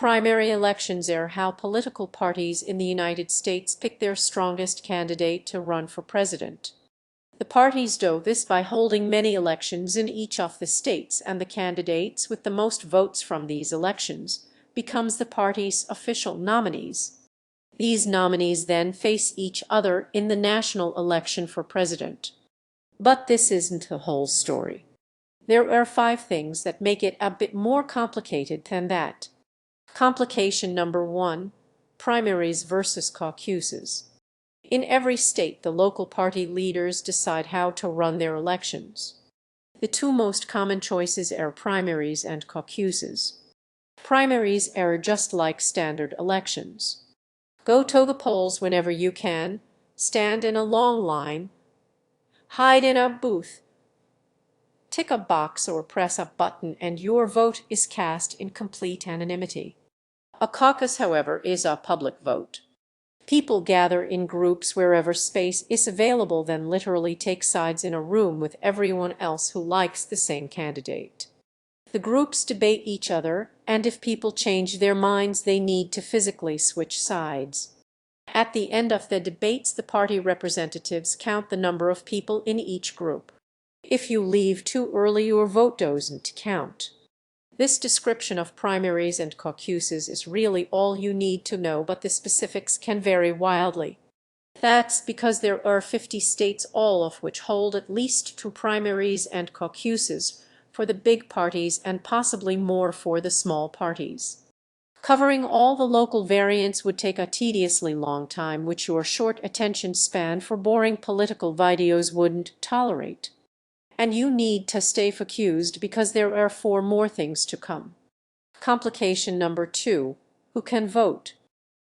Primary elections are how political parties in the United States pick their strongest candidate to run for president. The parties do this by holding many elections in each of the states, and the candidates with the most votes from these elections becomes the party's official nominees. These nominees then face each other in the national election for president. But this isn't the whole story. There are 5 things that make it a bit more complicated than that. Complication number 1: primaries versus caucuses. In every state, the local party leaders decide how to run their elections. The 2 most common choices are primaries and caucuses. Primaries are just like standard elections. Go to the polls whenever you can, stand in a long line, hide in a booth, tick a box or press a button, and your vote is cast in complete anonymity. A caucus, however, is a public vote. People gather in groups wherever space is available, then literally take sides in a room with everyone else who likes the same candidate. The groups debate each other, and if people change their minds, they need to physically switch sides. At the end of the debates, the party representatives count the number of people in each group. If you leave too early, your vote doesn't count. This description of primaries and caucuses is really all you need to know, but the specifics can vary wildly. That's because there are 50 states, all of which hold at least 2 primaries and caucuses for the big parties and possibly more for the small parties. Covering all the local variants would take a tediously long time, which your short attention span for boring political videos wouldn't tolerate. And you need to stay focused because there are 4 more things to come. Complication number 2: who can vote?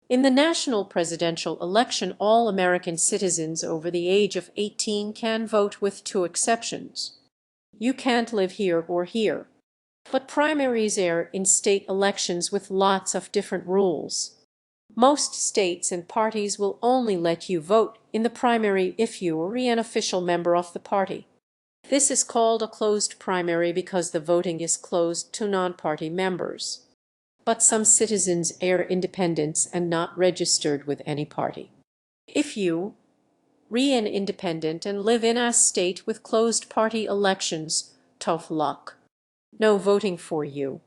In the national presidential election, all American citizens over the age of 18 can vote, with 2 exceptions. You can't live here or here. But primaries are in state elections with lots of different rules. Most states and parties will only let you vote in the primary if you are an official member of the party. This is called a closed primary because the voting is closed to non-party members. But some citizens are independents and not registered with any party. If you are an independent and live in a state with closed party elections, tough luck. No voting for you.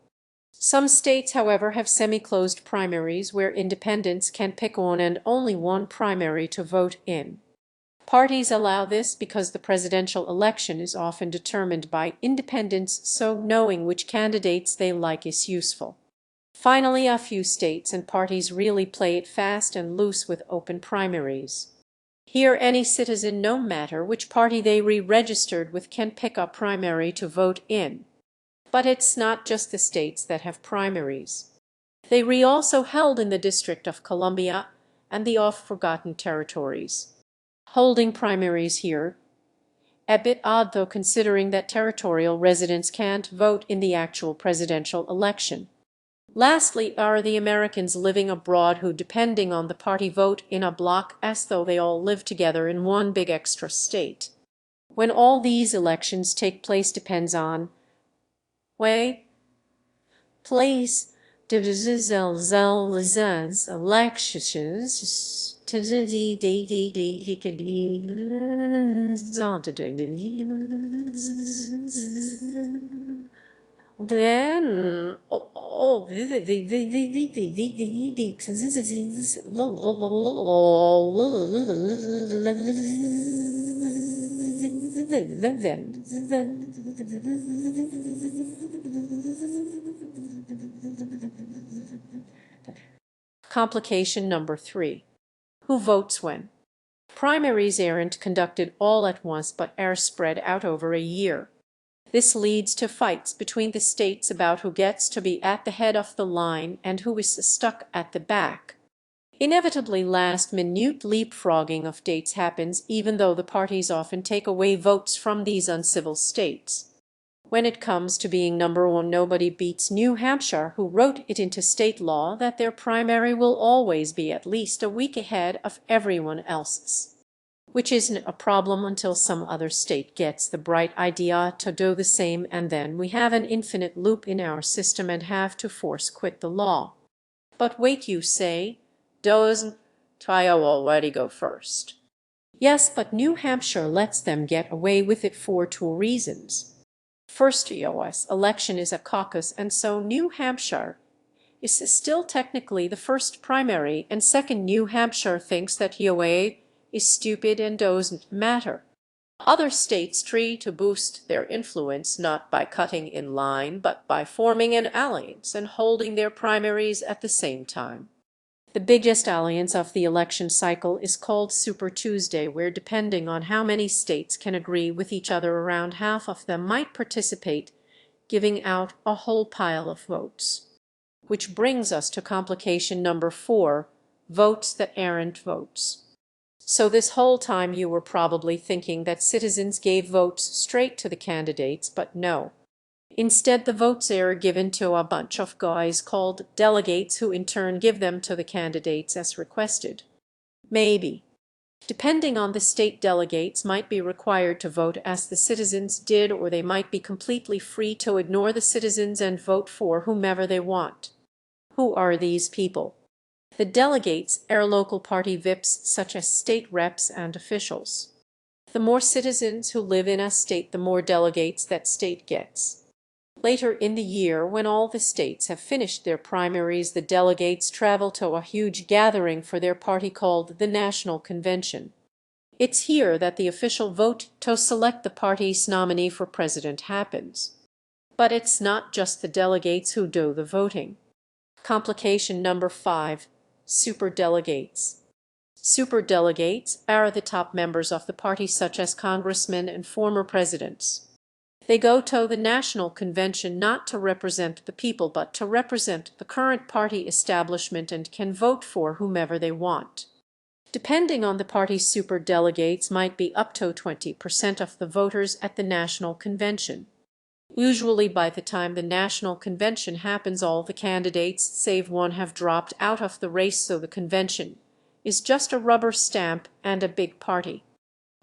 Some states, however, have semi-closed primaries where independents can pick one and only one primary to vote in. Parties allow this because the presidential election is often determined by independents, so knowing which candidates they like is useful. Finally, a few states and parties really play it fast and loose with open primaries. Here, any citizen, no matter which party they re-registered with, can pick a primary to vote in. But it's not just the states that have primaries. They are also held in the District of Columbia and the oft-forgotten territories. Holding primaries here, a bit odd though, considering that territorial residents can't vote in the actual presidential election. Lastly are the Americans living abroad who, depending on the party, vote in a block as though they all live together in one big extra state. When all these elections take place depends on place elections then Complication number 3: who votes when? Primaries aren't conducted all at once but are spread out over a year. This leads to fights between the states about who gets to be at the head of the line and who is stuck at the back. Inevitably, last-minute leapfrogging of dates happens, even though the parties often take away votes from these uncivil states. When it comes to being number 1, nobody beats New Hampshire, who wrote it into state law that their primary will always be at least a week ahead of everyone else's. Which isn't a problem until some other state gets the bright idea to do the same, and then we have an infinite loop in our system and have to force quit the law. But wait, you say, doesn't Ohio already go first? Yes, but New Hampshire lets them get away with it for two reasons. First, US election is a caucus, and so New Hampshire is still technically the first primary, and second, New Hampshire thinks that UA is stupid and doesn't matter. Other states try to boost their influence not by cutting in line, but by forming an alliance and holding their primaries at the same time. The biggest alliance of the election cycle is called Super Tuesday, where depending on how many states can agree with each other, around half of them might participate, giving out a whole pile of votes. Which brings us to complication number 4, votes that aren't votes. So this whole time you were probably thinking that citizens gave votes straight to the candidates, but no. Instead, the votes are given to a bunch of guys called delegates, who in turn give them to the candidates as requested. Maybe. Depending on the state, delegates might be required to vote as the citizens did, or they might be completely free to ignore the citizens and vote for whomever they want. Who are these people? The delegates are local party VIPs, such as state reps and officials. The more citizens who live in a state, the more delegates that state gets. Later in the year, when all the states have finished their primaries, the delegates travel to a huge gathering for their party called the National Convention. It's here that the official vote to select the party's nominee for president happens. But it's not just the delegates who do the voting. Complication number 5, superdelegates. Superdelegates are the top members of the party, such as congressmen and former presidents. They go to the National Convention not to represent the people, but to represent the current party establishment, and can vote for whomever they want. Depending on the party, superdelegates might be up to 20% of the voters at the National Convention. Usually by the time the National Convention happens, all the candidates save one have dropped out of the race, so the convention is just a rubber stamp and a big party.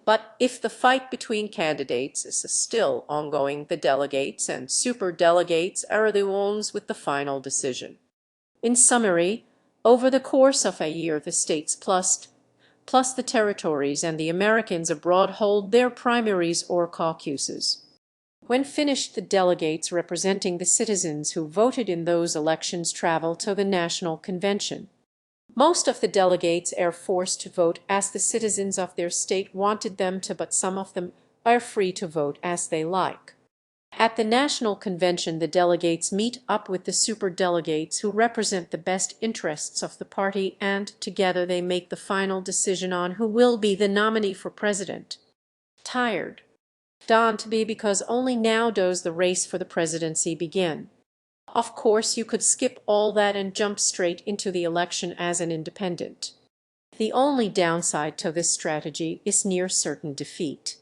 But if the fight between candidates is still ongoing, the delegates and superdelegates are the ones with the final decision. In summary, over the course of a year, the states plus the territories and the Americans abroad hold their primaries or caucuses. When finished, the delegates representing the citizens who voted in those elections travel to the National Convention. Most of the delegates are forced to vote as the citizens of their state wanted them to, but some of them are free to vote as they like. At the National Convention, the delegates meet up with the superdelegates, who represent the best interests of the party, and together they make the final decision on who will be the nominee for president. Tired? Don't be, because only now does the race for the presidency begin. Of course, you could skip all that and jump straight into the election as an independent. The only downside to this strategy is near certain defeat.